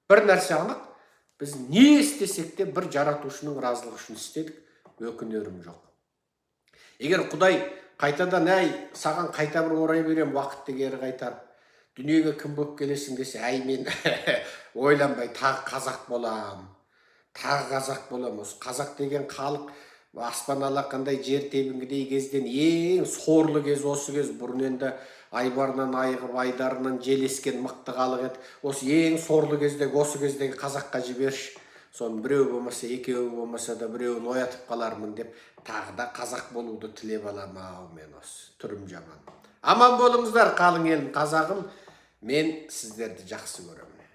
бір нәрсе анық, біз не істесек те бір жаратушының разылығы үшін істедік, өкінерім жоқ. Егер Құдай қайтадан саған қайта бір орай берем, уақытты кері қайтарып, дүниеге кім болып келесің десе, мен ойланбай тағы қазақ болам. Осы қазақ деген халық аспан алақандай жер тебінгідей кезден ең сорлы кез осы кез. Бұрын енді айбарынан айығып, айдарынан желескен мықты халық еді. Осы ең сорлы кездегі, осы кездегі қазаққа жіберші. Соны біреу болмаса, екеуі болмаса да біреуін оятып қалармын деп, тағы да қазақ болуды тілеп аламын. Мен осы түрім жаман. Аман болыңыздар, қалың елім, қазағым. Мен сіздерді жақсы көремін.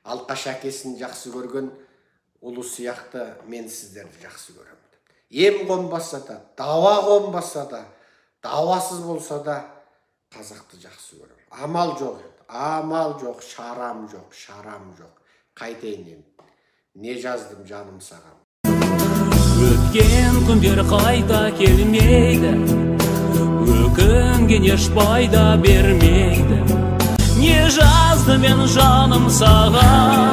Алқаш әкесін жақсы көрген ұлы сияқты мен сіздерді жақсы көремін. Ем қонбаса да, дауа қонбаса да, дауасыз болса да қазақты жақсы көремін. Амал жоқ еді. Амал жоқ, шарам жоқ. Қайтайын енді. Не жаздым жаным саған. Өткен күндер қайта келмейді, өкінген еш пайда бермейді. Не жаздым мен жаным саған.